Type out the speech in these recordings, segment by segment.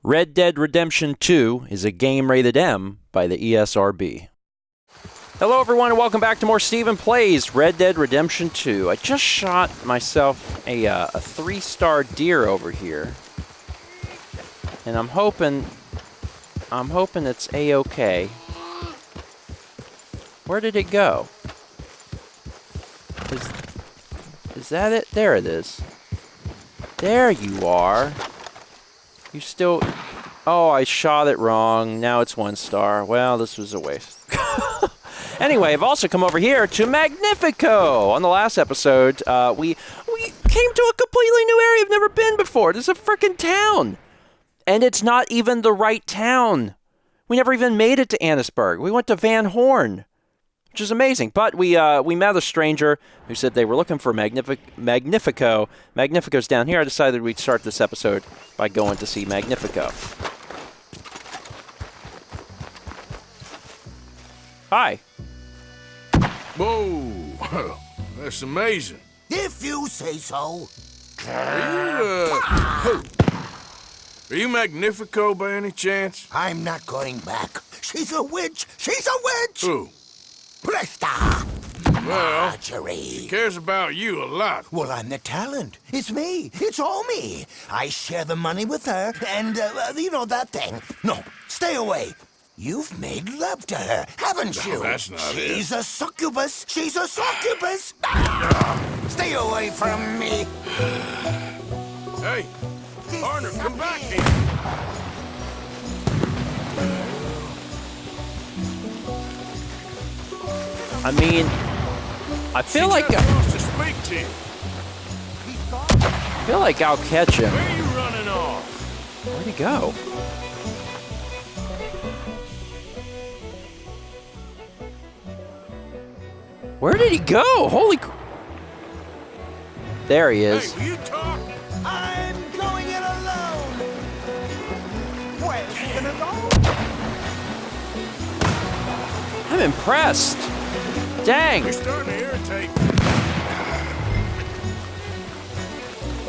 Red Dead Redemption 2 is a game rated M by the ESRB. Hello everyone and welcome back to more Steven Plays Red Dead Redemption 2. I just shot myself a 3-star deer over here. And I'm hoping it's A-okay. Where did it go? Is that it? There it is. There you are. You still... Oh, I shot it wrong. Now it's 1 star. Well, this was a waste. Anyway, I've also come over here to Magnifico. On the last episode, we came to a completely new area I've never been before. This is a frickin' town. And it's not even the right town. We never even made it to Annisburg. We went to Van Horn, which is amazing. But we met a stranger who said they were looking for Magnifico. Magnifico's down here. I decided we'd start this episode by going to see Magnifico. Hi. Whoa, that's amazing. If you say so. Are you Magnifico by any chance? I'm not going back. She's a witch. She's a witch. Who? Presta. Well, Marjorie. she cares about you a lot. Well, I'm the talent. It's me. It's all me. I share the money with her, and, you know that thing. No, stay away. You've made love to her, haven't you? No, that's not She's a succubus. She's a succubus. Stay away from me. Hey, partner, come back here. I mean, I feel like wants to speak to you. I feel like I'll catch him. Where are you running off? Where'd he go? Where did he go? Holy There he is. Hey, will you talk? I'm going it alone. Where's he gonna go? I'm impressed. Dang. You're starting to irritate me.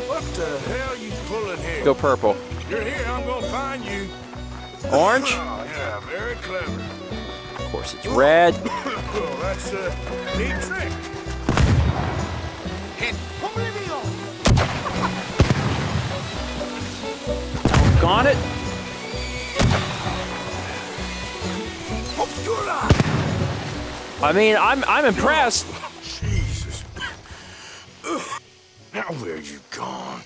What the hell you pulling here? Go purple. You're here, I'm gonna find you. Orange? Oh, yeah, very clever. Of course it's red. Well, that's a neat trick. Got it. I mean, I'm impressed. Jesus. Now where you gone?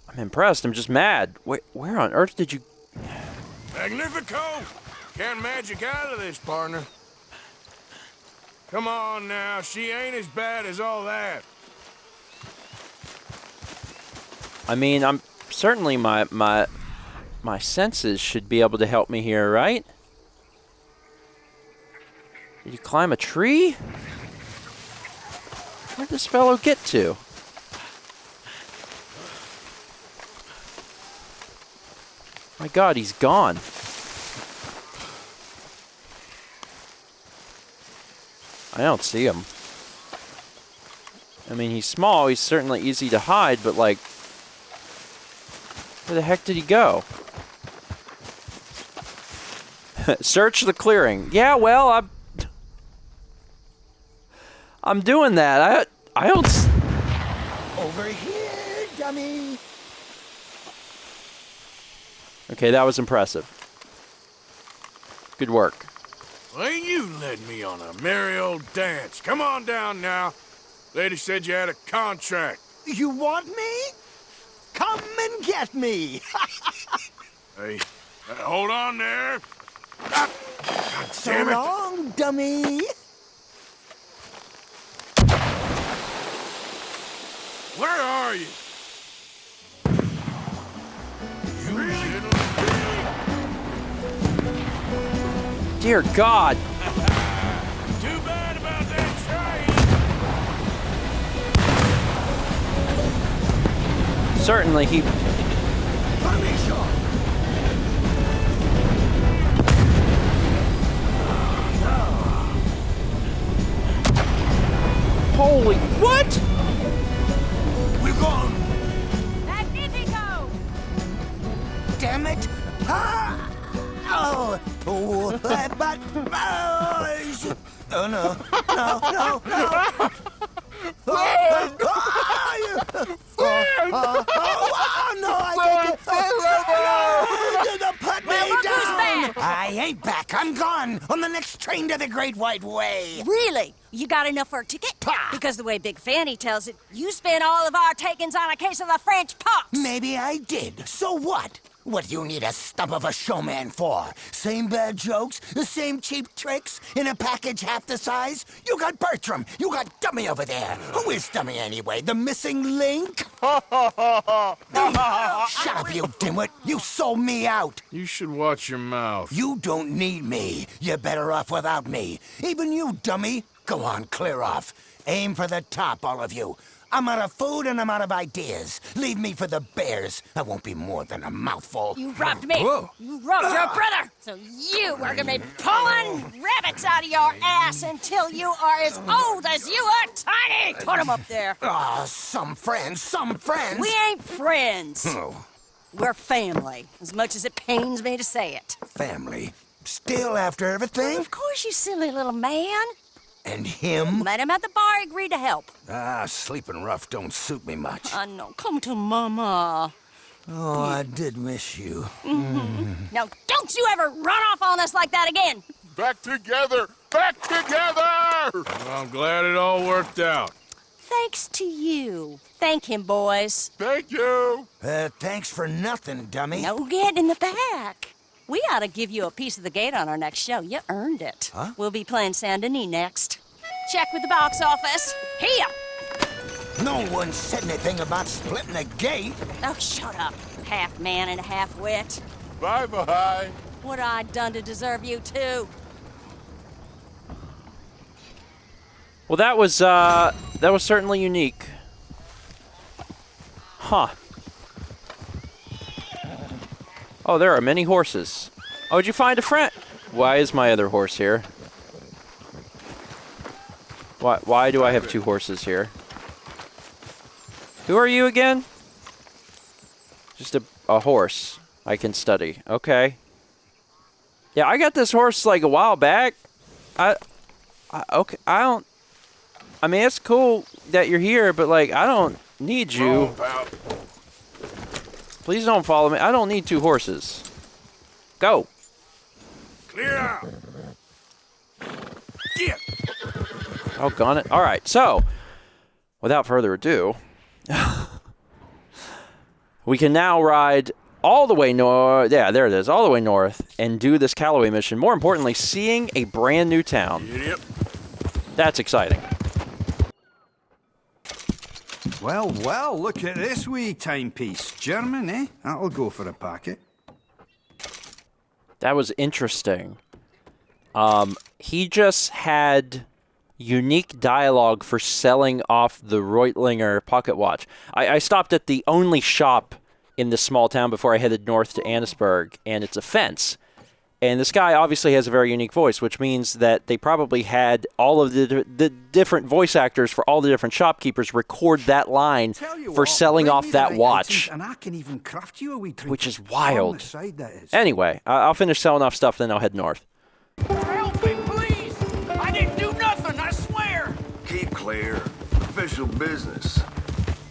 I'm impressed. I'm just mad. Where on earth did you... Magnifico! Can't magic out of this, partner. Come on now, she ain't as bad as all that. I mean, I'm certainly my senses should be able to help me here, right? Did you climb a tree? Where'd this fellow get to? My God, he's gone. I don't see him. I mean, he's small. He's certainly easy to hide, but like, where the heck did he go? Search the clearing. Yeah, well, I'm doing that. I don't... Over here, dummy. Okay, that was impressive. Good work. Well, you led me on a merry old dance. Come on down now. Lady said you had a contract. You want me? Come and get me. Hey, hold on there. God So damn it. long, dummy. Where are you? You little pig. Dear God. Too bad about that train. Certainly he... Holy... What? We're gone. Magnifico! damn it! Ah! Oh, oh, but oh no, no, no, no! Oh, no, I can't. Put me Well, look down. who's back. I ain't back. I'm gone on the next train to the Great White Way. Really? You got enough for a ticket? Pah. Because the way Big Fanny tells it, you spent all of our takings on a case of the French pox. Maybe I did. So what? What do you need a stump of a showman for? Same bad jokes, the same cheap tricks, in a package half the size? You got Bertram, you got Dummy over there. Who is Dummy anyway? The missing link? Shut up, you dimwit. You sold me out. You should watch your mouth. You don't need me. You're better off without me. Even you, dummy. Go on, clear off. Aim for the top, all of you. I'm out of food and I'm out of ideas. Leave me for the bears. I won't be more than a mouthful. You robbed me. Whoa. You robbed your brother. So you are going to be pulling rabbits out of your ass until you are as old as you are tiny. Put them up there. Ah, some friends, some friends. We ain't friends. Oh, We're family, as much as it pains me to say it. family. Still after everything? Of course, you silly little man. And him? Met him at the bar, agreed to help. Ah, sleeping rough don't suit me much. I know. Come to Mama. Oh, I did miss you. Now, don't you ever run off on us like that again. Back together! Back together! Well, I'm glad it all worked out. Thanks to you. Thank him, boys. Thank you! Thanks for nothing, dummy. No get in the back. We ought to give you a piece of the gate on our next show. You earned it. Huh? We'll be playing Saint Denis next. Check with the box office. Here! No one said anything about splitting the gate. Oh, shut up. Half man and half wit. Bye-bye. What I done to deserve you, too? Well, that was certainly unique. Huh. Oh, there are many horses. Oh, did you find a friend? Why is my other horse here? Why do I have two horses here? Who are you again? Just a horse I can study. Okay. Yeah, I got this horse like a while back. Okay, I mean, it's cool that you're here, but like, I don't need you. Oh, pal. Please don't follow me. I don't need two horses. Go. Clear out. Get. Oh, gone it. All right. So, without further ado, we can now ride all the way north. Yeah, there it is. All the way north and do this Callaway mission. More importantly, seeing a brand new town. Idiot. That's exciting. Well, well, look at this wee timepiece. German, eh? That'll go for a packet. That was interesting. He just had unique dialogue for selling off the Reutlinger pocket watch. I stopped at the only shop in this small town before I headed north to Annisburg, and it's a fence. And this guy obviously has a very unique voice, which means that they probably had all of the different voice actors for all the different shopkeepers record that line for selling off that watch, And I can even craft you a wee treat. which is On the wild. side, that is. Anyway, I'll finish selling off stuff, then I'll head north. Help me, please! I didn't do nothing, I swear! Keep clear. Official business.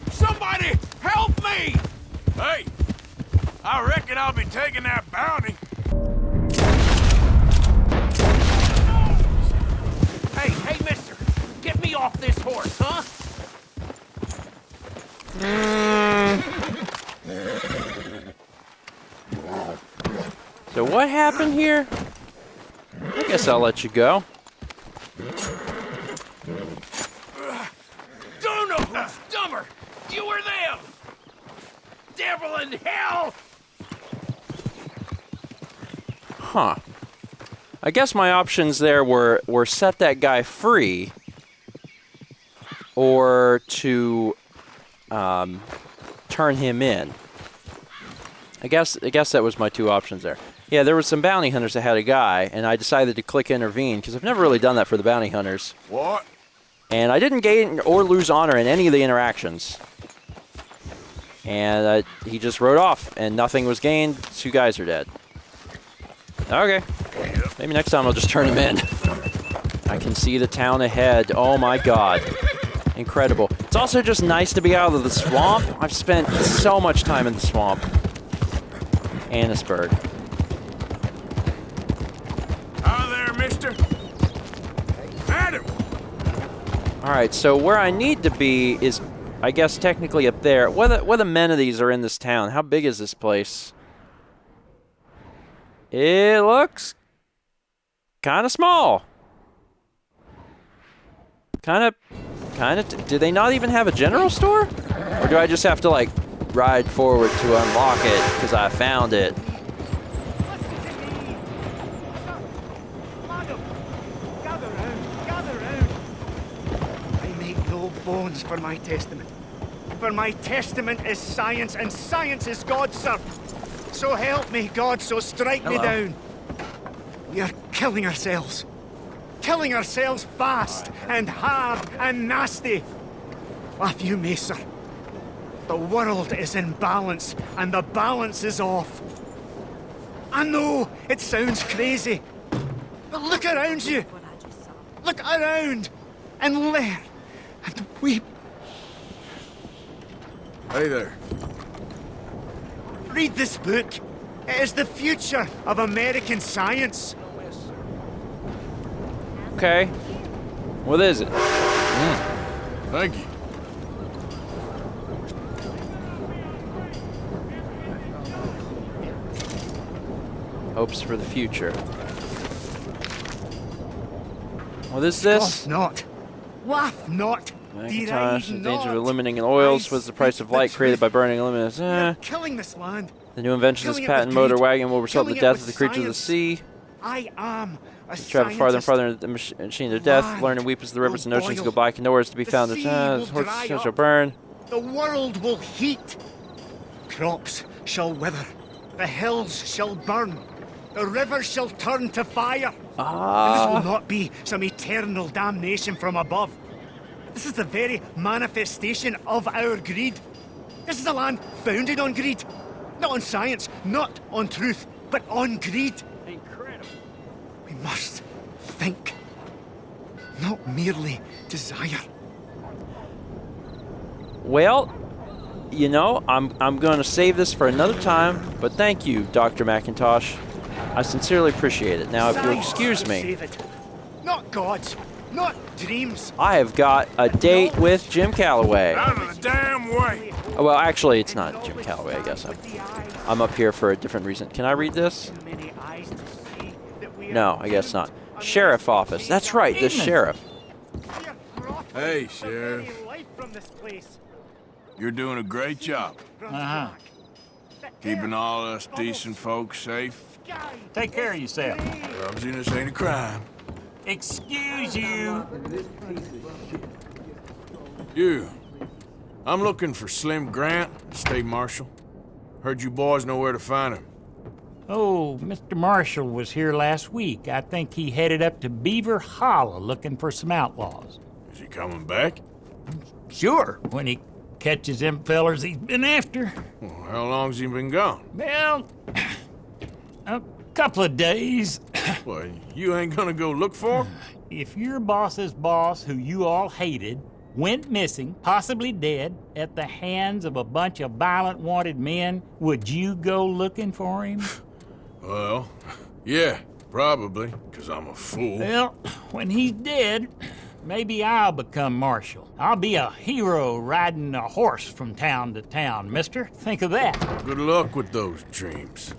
Somebody help me! Hey, I reckon I'll be taking that bounty. Hey, mister! Get me off this horse, huh? So what happened here? I guess I'll let you go. Don't know who's dumber! You or them! Devil in hell! Huh. I guess my options there were set that guy free or to turn him in. I guess that was my two options there. Yeah, there were some bounty hunters that had a guy, and I decided to click intervene because I've never really done that for the bounty hunters. What? And I didn't gain or lose honor in any of the interactions. And he just rode off, and nothing was gained. 2 guys are dead. Okay. Maybe next time I'll just turn him in. I can see the town ahead. Oh my god. Incredible. It's also just nice to be out of the swamp. I've spent so much time in the swamp. Annisburg. Hi there, mister. Adam! Alright, so where I need to be is, I guess, technically up there. What amenities are in this town? How big is this place? It looks kind of small. Kind of. Do they not even have a general store? Or do I just have to, like, ride forward to unlock it because I found it? I make no bones for my testament. For my testament is science, and science is God, sir. So help me, God, so strike me down. We are killing ourselves. Killing ourselves fast and hard and nasty. Laugh you may, sir. The world is in balance, and the balance is off. I know it sounds crazy, but look around you. Look around and learn and weep. Hey there. Read this book. It is the future of American science. Okay. What is it? Thank you. Hopes for the future. What is this? Scoff not. Laugh not. Macintosh, Deride the danger of not. eliminating oils was the price of speak light the created by truth. burning aluminum. You're killing this land. The new invention of this killing it with patent motor greed. wagon will result in the Killing it death of with the creature of the science. sea. I am a Travel farther and scientist. farther into the machine of death. Land Learn and weep as the rivers and will oceans boil. go by. Can nowhere is to be The found. sea The will horses dry shall up. burn. The world will heat. Crops shall wither. The hills shall burn. The rivers shall turn to fire. And this will not be some eternal damnation from above. This is the very manifestation of our greed. This is a land founded on greed. Not on science, not on truth, but on greed. Incredible. We must think, not merely desire. Well, you know, I'm going to save this for another time, but thank you, Dr. McIntosh. I sincerely appreciate it. Now, if you'll Science excuse will me, save it. Not gods, not dreams. I have got a date with Jim Calloway. Out of the damn way. Oh, well, actually, it's not Jim Calloway, I guess. I'm up here for a different reason. Can I read this? No, I guess not. Sheriff office. That's right, the sheriff. Hey, Sheriff. You're doing a great job. Uh-huh. Keeping all us decent folks safe. Take care of yourself. Clumsiness ain't a crime. Excuse you. You. I'm looking for Slim Grant, State Marshal. Heard you boys know where to find him. Oh, Mr. Marshall was here last week. I think he headed up to Beaver Hollow looking for some outlaws. Is he coming back? Sure, when he catches them fellers he's been after. Well, how long's he been gone? Well, a couple of days. Well, you ain't gonna go look for him? If your boss's boss, who you all hated, went missing, possibly dead, at the hands of a bunch of violent wanted men, would you go looking for him? Well, yeah, probably, 'cause I'm a fool. Well, when he's dead, maybe I'll become marshal. I'll be a hero riding a horse from town to town, mister. Think of that. Good luck with those dreams.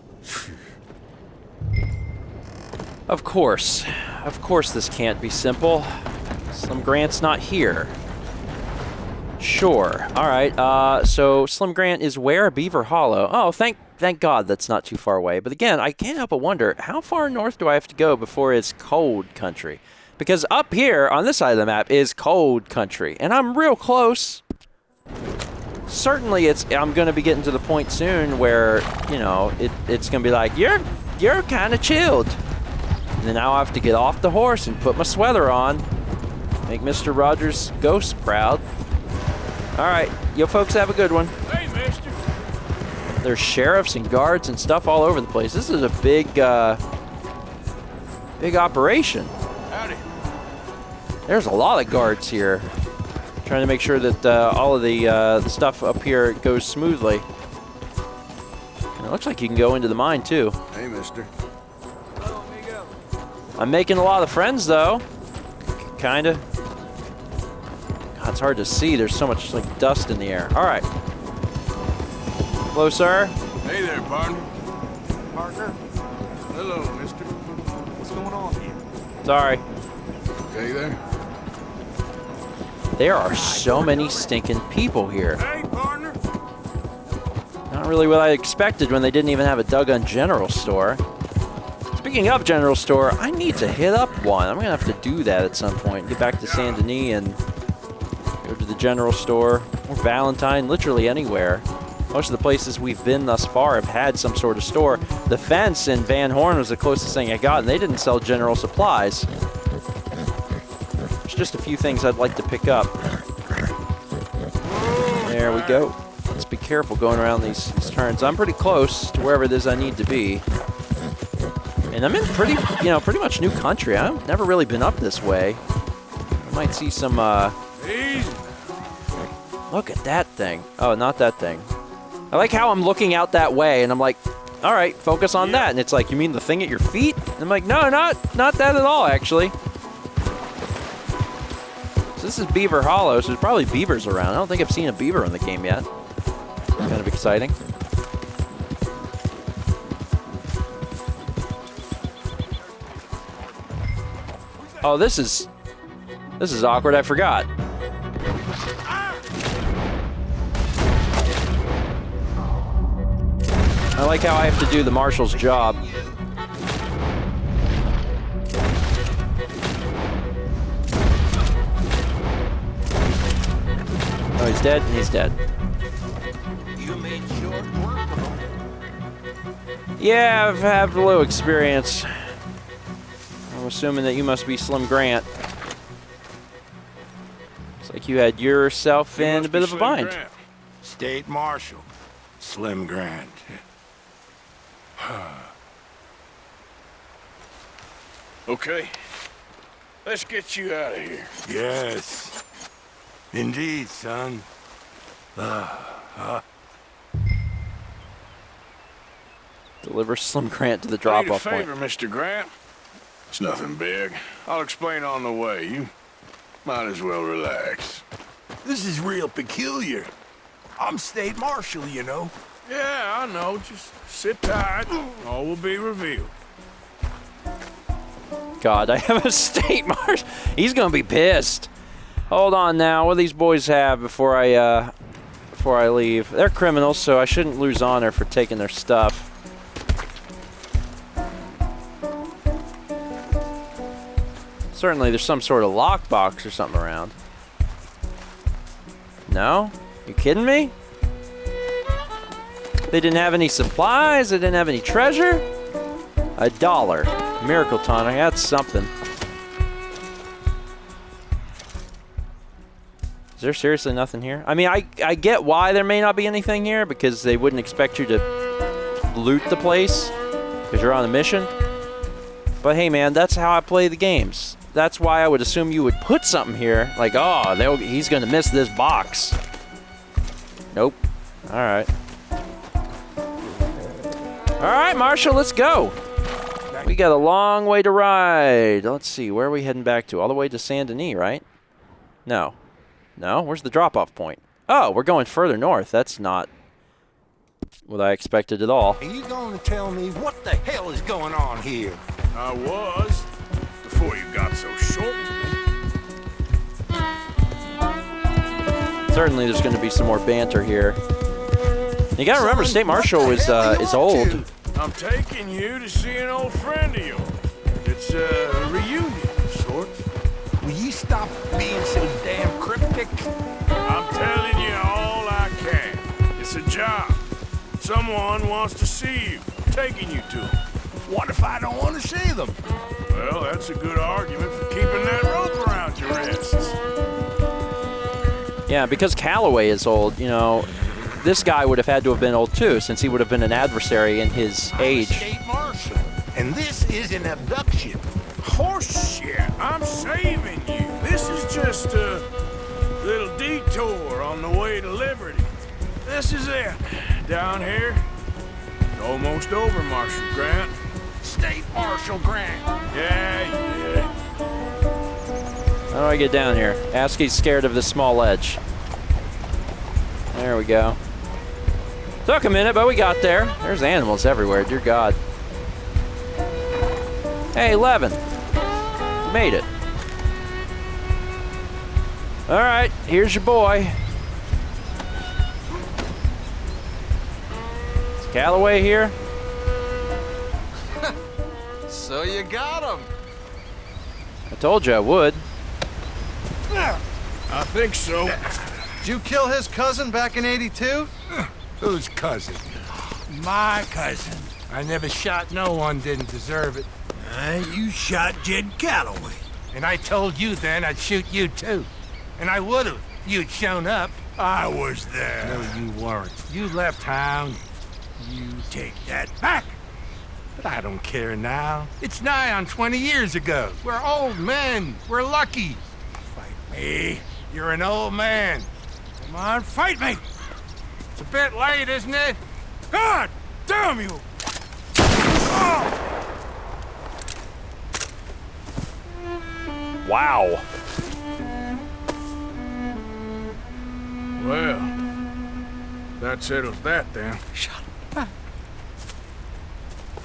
Of course. Of course this can't be simple. Slim Grant's not here. Sure. All right. So Slim Grant is where? Beaver Hollow. Oh, thank God that's not too far away. But again, I can't help but wonder, how far north do I have to go before it's cold country? Because up here on this side of the map is cold country, and I'm real close. Certainly, I'm going to be getting to the point soon where, you know, it's going to be like, you're kind of chilled. And then now I have to get off the horse and put my sweater on. Make Mr. Rogers' ghost proud. All right, you folks have a good one. Hey, mister. There's sheriffs and guards and stuff all over the place. This is a big, big operation. Howdy. There's a lot of guards here. Trying to make sure that all of the stuff up here goes smoothly. And it looks like you can go into the mine too. Hey, mister. I'm making a lot of friends though. Kinda. God, it's hard to see. There's so much like dust in the air. All right. Hello, sir. Hey there, partner. Partner, Hello, mister. what's going on here? Sorry. Okay there? There are so many stinking people here. Hey, partner. Not really what I expected when they didn't even have a Duggan General Store. Speaking of General Store, I need to hit up one. I'm gonna have to do that at some point. Get back to Saint Denis and go to the General Store or Valentine, literally anywhere. Most of the places we've been thus far have had some sort of store. The Fence in Van Horn was the closest thing I got, and they didn't sell general supplies. There's just a few things I'd like to pick up. There we go. Let's be careful going around these turns. I'm pretty close to wherever it is I need to be. And I'm in pretty much new country. I've never really been up this way. I might see some, Easy. look at that thing. Oh, not that thing. I like how I'm looking out that way, and I'm like, all right, focus on that. And it's like, you mean the thing at your feet? And I'm like, no, not that at all, actually. So this is Beaver Hollow, so there's probably beavers around. I don't think I've seen a beaver in the game yet. Kind of exciting. Oh, this is awkward. I forgot. I like how I have to do the marshal's job. Oh, he's dead? He's dead. You made short work of him. Yeah, I've had a little experience. I'm assuming that you must be Slim Grant. Looks like you had yourself in a bit of a bind. State Marshal, Slim Grant. Okay. Let's get you out of here. Yes. Indeed, son. Deliver Slim Grant to the I need a drop-off favor, point. Mr. Grant. It's nothing big. I'll explain on the way. You might as well relax. This is real peculiar. I'm State Marshal, you know. Yeah, I know. Just sit tight. All will be revealed. God, I have a state marshal. He's gonna be pissed. Hold on now. What do these boys have before I leave? They're criminals, so I shouldn't lose honor for taking their stuff. Certainly, there's some sort of lockbox or something around. No? You kidding me? They didn't have any supplies. They didn't have any treasure. $1. Miracle tonic. That's something. Is there seriously nothing here? I mean, I get why there may not be anything here, because they wouldn't expect you to loot the place because you're on a mission. But hey, man, that's how I play the games. That's why I would assume you would put something here. Like, oh, he's going to miss this box. Nope. All right. All right, Marshal, let's go. We got a long way to ride. Let's see, where are we heading back to? All the way to Saint Denis, right? No. No? Where's the drop-off point? Oh, we're going further north. That's not what I expected at all. Are you going to tell me what the hell is going on here? I was, before you got so short. Certainly there's going to be some more banter here. You got to remember, State Marshal is old. I'm taking you to see an old friend of yours. It's a reunion of sorts. Will you stop being so damn cryptic? I'm telling you all I can. It's a job. Someone wants to see you. I'm taking you to them. What if I don't want to see them? Well, that's a good argument for keeping that rope around your wrists. Yeah, because Calloway is old, you know, this guy would have had to have been old too, since he would have been an adversary in his age. State Marshal, and this is an abduction. Horse shit, I'm saving you. This is just a little detour on the way to Liberty. This is it. Down here, it's almost over, Marshal Grant. State Marshal Grant. Yeah. How do I get down here? Askey's scared of this small ledge. There we go. Took a minute, but we got there. There's animals everywhere, dear God. Hey, 11. You made it. All right, here's your boy. Is Calloway here? So you got him. I told you I would. I think so. Did you kill his cousin back in '82? Whose cousin? My cousin. I never shot no one didn't deserve it. You shot Jed Calloway. And I told you then I'd shoot you too. And I would've. You'd shown up. I was there. No, you weren't. You left town. You take that back. But I don't care now. It's nigh on 20 years ago. We're old men. We're lucky. Fight me. You're an old man. Come on, fight me. It's a bit late, isn't it? God damn you! Wow. Well, that settles that then. I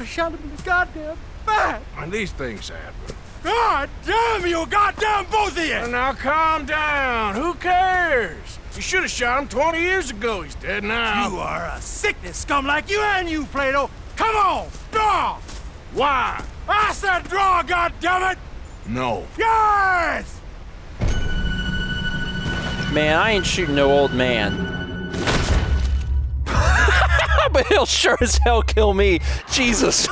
shot him in the goddamn back. And these things happen. God damn you, goddamn both of you! Well, now calm down. Who cares? You should have shot him 20 years ago. He's dead now. You are a sickness scum like you and you, Plato. Come on, draw! Why? I said draw, goddammit! No. Yes! Man, I ain't shooting no old man. But he'll sure as hell kill me. Jesus.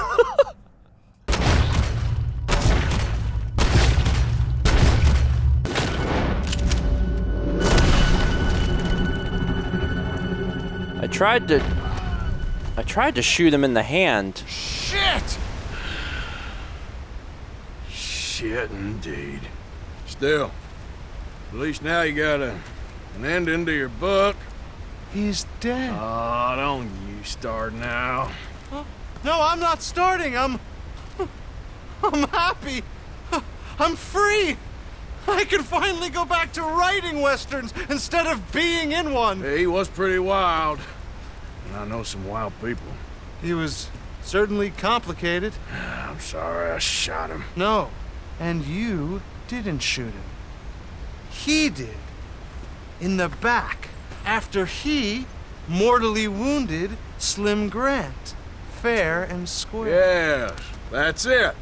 I tried to shoot him in the hand. Shit! Shit indeed. Still, at least now you got an ending to your book. He's dead. Oh, don't you start now. No, I'm not starting. I'm happy. I'm free. I can finally go back to writing westerns instead of being in one. He was pretty wild. And I know some wild people. He was certainly complicated. I'm sorry I shot him. No, and you didn't shoot him. He did. In the back, after he mortally wounded Slim Grant. Fair and square. Yes, that's it.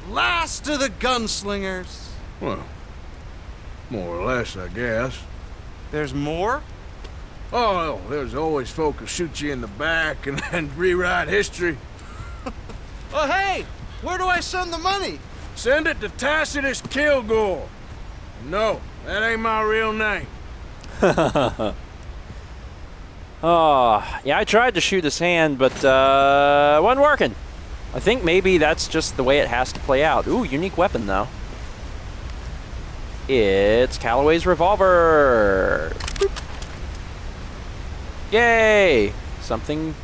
Last of the gunslingers. Well, more or less, I guess. There's more? Oh, there's always folk who shoot you in the back and then rewrite history. Oh, hey! Where do I send the money? Send it to Tacitus Kilgore. No, that ain't my real name. Oh, yeah, I tried to shoot his hand, but it wasn't working. I think maybe that's just the way it has to play out. Ooh, unique weapon, though. It's Calloway's revolver. Boop. Yay! Something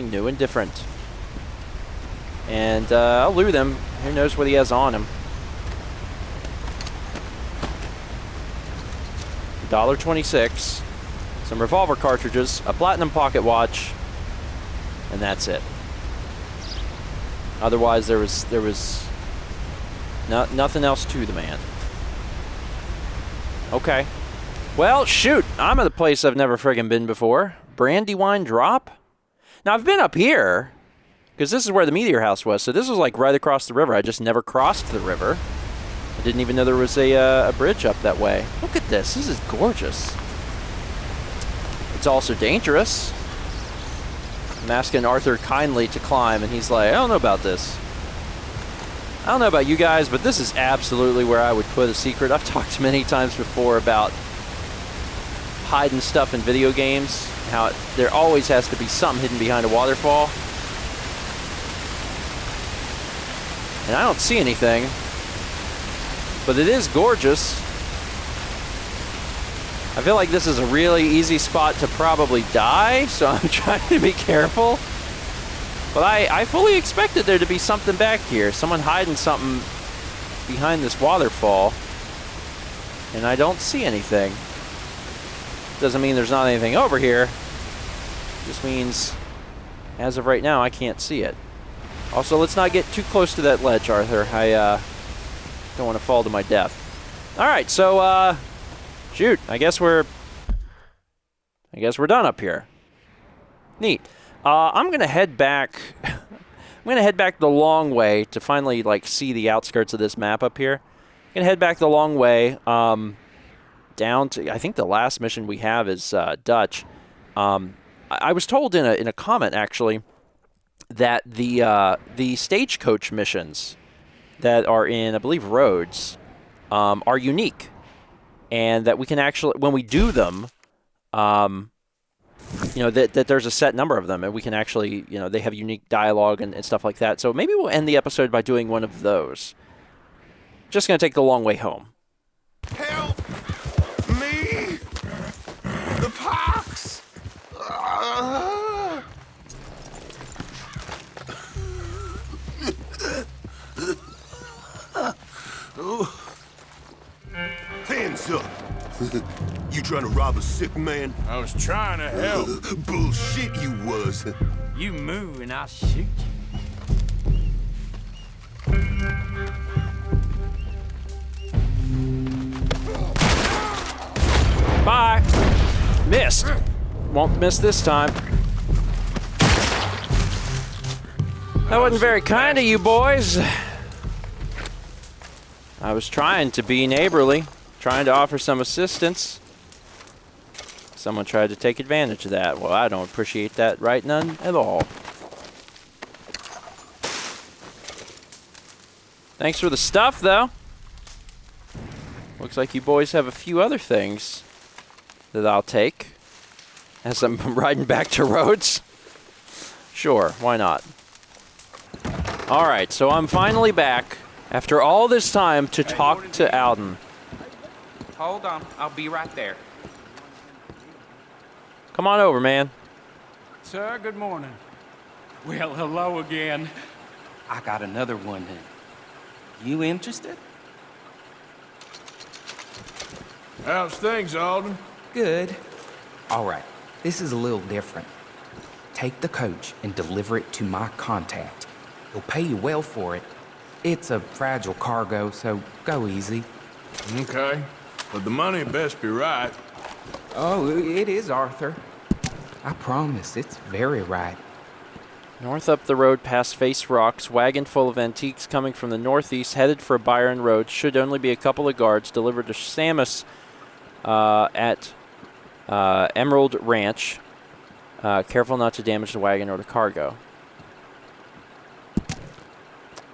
new and different. And I'll loot him. Who knows what he has on him? $1.26. Some revolver cartridges, a platinum pocket watch, and that's it. Otherwise, there was nothing else to the man. Okay. Well, shoot, I'm at a place I've never friggin' been before. Brandywine Drop? Now, I've been up here, because this is where the Meteor House was, so this was like right across the river. I just never crossed the river. I didn't even know there was a bridge up that way. Look at this. This is gorgeous. It's also dangerous. I'm asking Arthur kindly to climb, and he's like, I don't know about this. I don't know about you guys, but this is absolutely where I would put a secret. I've talked many times before about hiding stuff in video games, how there always has to be something hidden behind a waterfall. And I don't see anything, but it is gorgeous. I feel like this is a really easy spot to probably die, so I'm trying to be careful. But I fully expected there to be something back here, someone hiding something behind this waterfall, and I don't see anything. Doesn't mean there's not anything over here. Just means, as of right now, I can't see it. Also, let's not get too close to that ledge, Arthur. I don't want to fall to my death. All right, so shoot, I guess we're done up here. Neat. I'm gonna head back. I'm gonna head back the long way to finally like see the outskirts of this map up here. I'm gonna head back the long way down to. I think the last mission we have is Dutch. I was told in a comment actually that the stagecoach missions that are in, I believe, Rhodes are unique, and that we can actually, when we do them, you know, that there's a set number of them, and we can actually, you know, they have unique dialogue and stuff like that. So maybe we'll end the episode by doing one of those. Just going to take the long way home. Help me! The pox! Hands up! You trying to rob a sick man? I was trying to help. Bullshit you was. You move and I'll shoot you. Bye! Missed! Won't miss this time. That wasn't very kind of you boys. I was trying to be neighborly, trying to offer some assistance. Someone tried to take advantage of that. Well, I don't appreciate that right none at all. Thanks for the stuff, though. Looks like you boys have a few other things that I'll take as I'm riding back to Rhodes. Sure, why not? All right, so I'm finally back after all this time to talk to Alden. Hold on, I'll be right there. Come on over, man. Sir, good morning. Well, hello again. I got another one then. You interested? How's things, Alden? Good. All right, this is a little different. Take the coach and deliver it to my contact. He'll pay you well for it. It's a fragile cargo, so go easy. Okay, but the money best be right. Oh, it is, Arthur. I promise, it's very right. North up the road past Face Rocks, wagon full of antiques coming from the northeast, headed for Byron Road. Should only be a couple of guards. Delivered to Samus at Emerald Ranch. Careful not to damage the wagon or the cargo.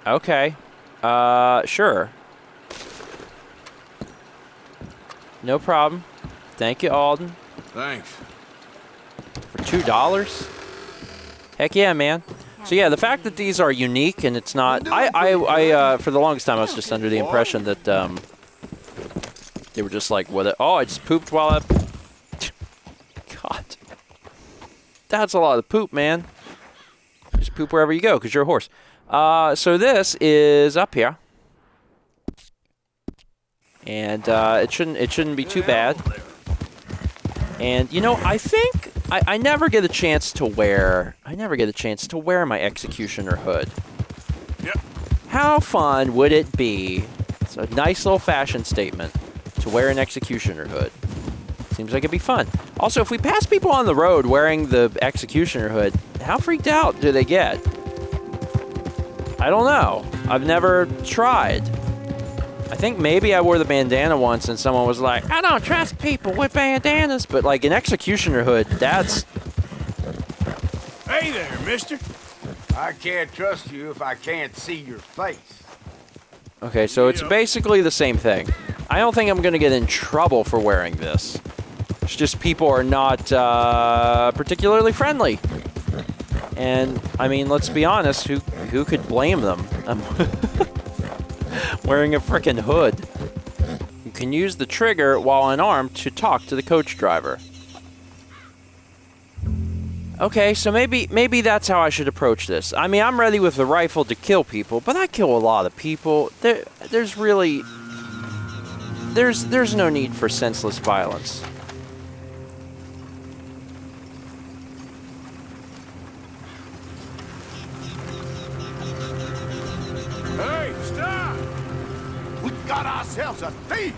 Okay. Sure. No problem. Thank you, Alden. Thanks. For $2? Heck yeah, man. So yeah, the fact that these are unique and it's not... I for the longest time, I was just under the impression that they were just like, what? Oh, I just pooped while I... God. That's a lot of poop, man. Just poop wherever you go, because you're a horse. So this is up here. And it shouldn't be too bad. And you know, I think I never get a chance to wear my executioner hood. Yep. How fun would it be? It's a nice little fashion statement to wear an executioner hood. Seems like it'd be fun. Also, if we pass people on the road wearing the executioner hood, how freaked out do they get? I don't know. I've never tried. I think maybe I wore the bandana once and someone was like, I don't trust people with bandanas. But like an executioner hood, that's... Hey there, mister. I can't trust you if I can't see your face. Okay, so it's basically the same thing. I don't think I'm going to get in trouble for wearing this. It's just people are not particularly friendly. And, I mean, let's be honest, who could blame them? I'm wearing a frickin' hood. You can use the trigger while unarmed to talk to the coach driver. Okay, so maybe that's how I should approach this. I mean, I'm ready with the rifle to kill people, but I kill a lot of people. There's no need for senseless violence. Hey, stop! We got ourselves a thief!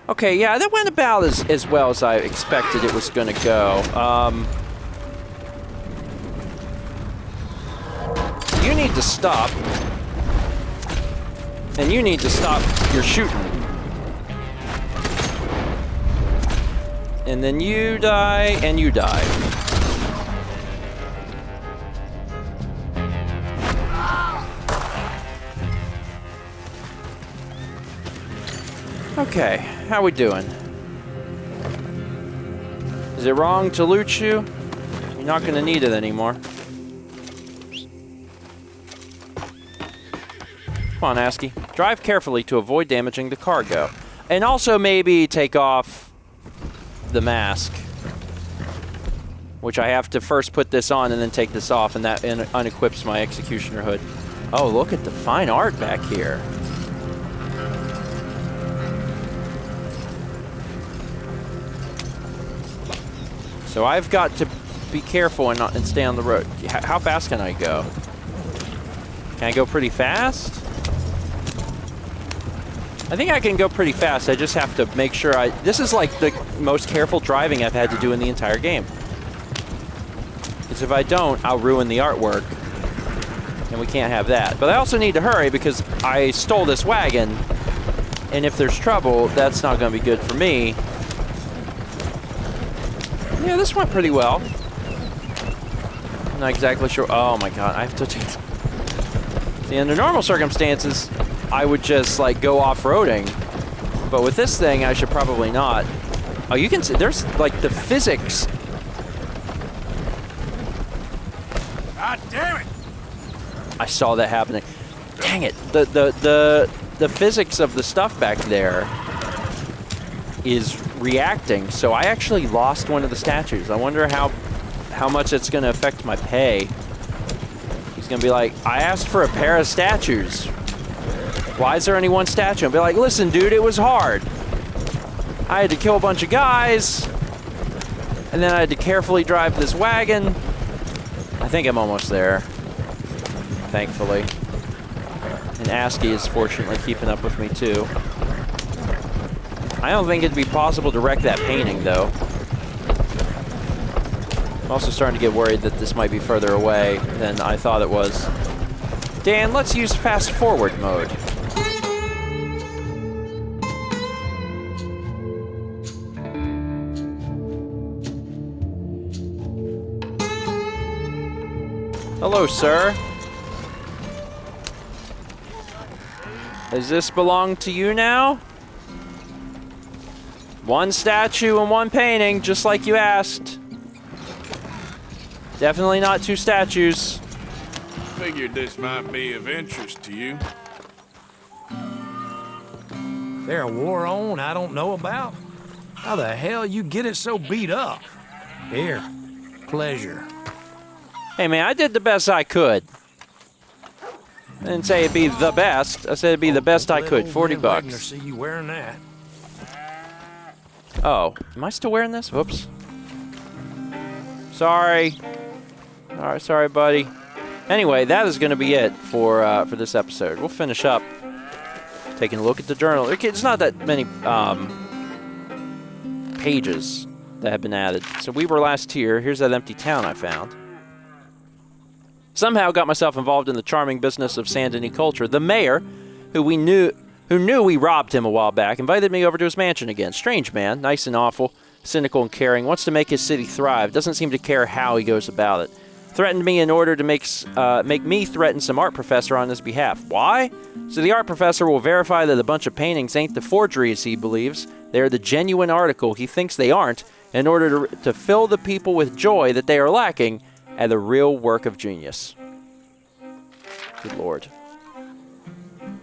Okay, yeah, that went about as well as I expected it was gonna go. You need to stop. And you need to stop your shooting. And then you die, and you die. Okay, how we doing? Is it wrong to loot you? You're not gonna need it anymore. Come on, ASCII. Drive carefully to avoid damaging the cargo. And also maybe take off the mask. Which I have to first put this on and then take this off, and that unequips my executioner hood. Oh, look at the fine art back here. So I've got to be careful and stay on the road. How fast can I go? Can I go pretty fast? I think I can go pretty fast. I just have to make sure this is like the most careful driving I've had to do in the entire game. Because if I don't, I'll ruin the artwork. And we can't have that. But I also need to hurry because I stole this wagon. And if there's trouble, that's not going to be good for me. Yeah, this went pretty well. I'm not exactly sure. Oh my god, I have to take... See, under normal circumstances, I would just, like, go off-roading. But with this thing, I should probably not. Oh, you can see, there's, like, the physics. God damn it! I saw that happening. Dang it. The physics of the stuff back there is reacting, so I actually lost one of the statues. I wonder how much it's going to affect my pay. He's going to be like, I asked for a pair of statues. Why is there only one statue? I'll be like, listen, dude, it was hard. I had to kill a bunch of guys, and then I had to carefully drive this wagon. I think I'm almost there, thankfully. And ASCII is fortunately keeping up with me, too. I don't think it'd be possible to wreck that painting, though. I'm also starting to get worried that this might be further away than I thought it was. Dan, let's use fast forward mode. Hello, sir. Does this belong to you now? One statue and one painting, just like you asked. Definitely not two statues. Figured this might be of interest to you. There a war on I don't know about? How the hell you get it so beat up? Here, pleasure. Hey man, I did the best I could. I didn't say it'd be the best. I said it'd be the best I could. 40 bucks. See you wearing that. Oh, am I still wearing this? Whoops. Sorry. All right, sorry, buddy. Anyway, that is going to be it for this episode. We'll finish up taking a look at the journal. Okay, it's not that many pages that have been added. So we were last here. Here's that empty town I found. Somehow got myself involved in the charming business of Saint Denis culture. The mayor, who knew we robbed him a while back, invited me over to his mansion again. Strange man, nice and awful, cynical and caring, wants to make his city thrive, doesn't seem to care how he goes about it. Threatened me in order to make me threaten some art professor on his behalf. Why? So the art professor will verify that a bunch of paintings ain't the forgeries he believes. They're the genuine article he thinks they aren't, in order to fill the people with joy that they are lacking at the real work of genius. Good Lord.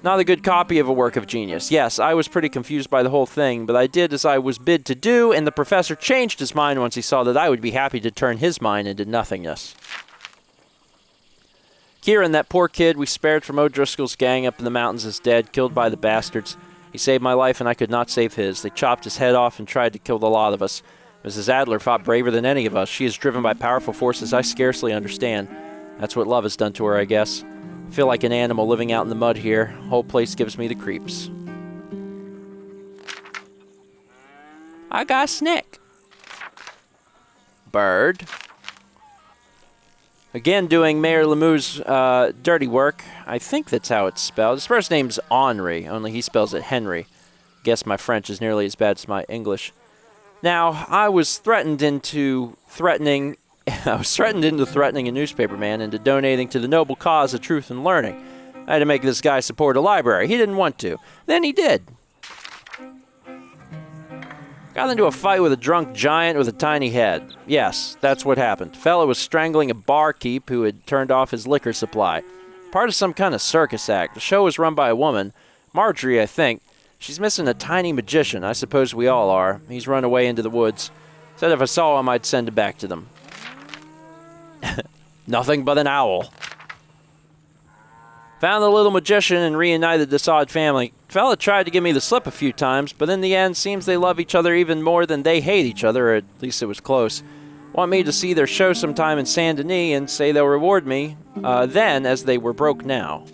Not a good copy of a work of genius. Yes, I was pretty confused by the whole thing, but I did as I was bid to do, and the professor changed his mind once he saw that I would be happy to turn his mind into nothingness. Kieran, that poor kid we spared from O'Driscoll's gang up in the mountains, is dead, killed by the bastards. He saved my life, and I could not save his. They chopped his head off and tried to kill the lot of us. Mrs. Adler fought braver than any of us. She is driven by powerful forces I scarcely understand. That's what love has done to her, I guess. I feel like an animal living out in the mud here. Whole place gives me the creeps. I got a snake. Bird. Again, doing Mayor Lemoo's dirty work. I think that's how it's spelled. His first name's Henri, only he spells it Henry. Guess my French is nearly as bad as my English. Now, I was threatened into threatening a newspaperman into donating to the noble cause of truth and learning. I had to make this guy support a library. He didn't want to. Then he did. Got into a fight with a drunk giant with a tiny head. Yes, that's what happened. Fella was strangling a barkeep who had turned off his liquor supply. Part of some kind of circus act. The show was run by a woman. Marjorie, I think. She's missing a tiny magician. I suppose we all are. He's run away into the woods. Said if I saw him, I'd send him back to them. Nothing but an owl. Found the little magician and reunited this odd family. Fella tried to give me the slip a few times, but in the end, seems they love each other even more than they hate each other, or at least it was close. Want me to see their show sometime in Saint Denis and say they'll reward me, then, as they were broke now.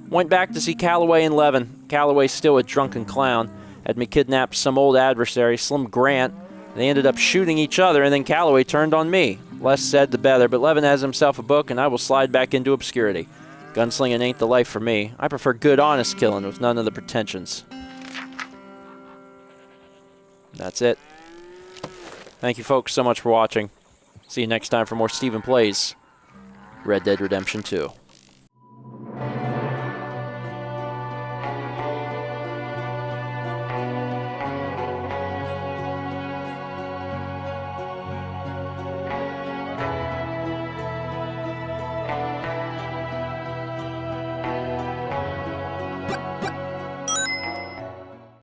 Went back to see Calloway and Levin. Calloway's still a drunken clown. Had me kidnap some old adversary, Slim Grant. They ended up shooting each other, and then Calloway turned on me. Less said, the better, but Levin has himself a book, and I will slide back into obscurity. Gunslinging ain't the life for me. I prefer good, honest killing with none of the pretensions. That's it. Thank you, folks, so much for watching. See you next time for more Stephen Plays Red Dead Redemption 2.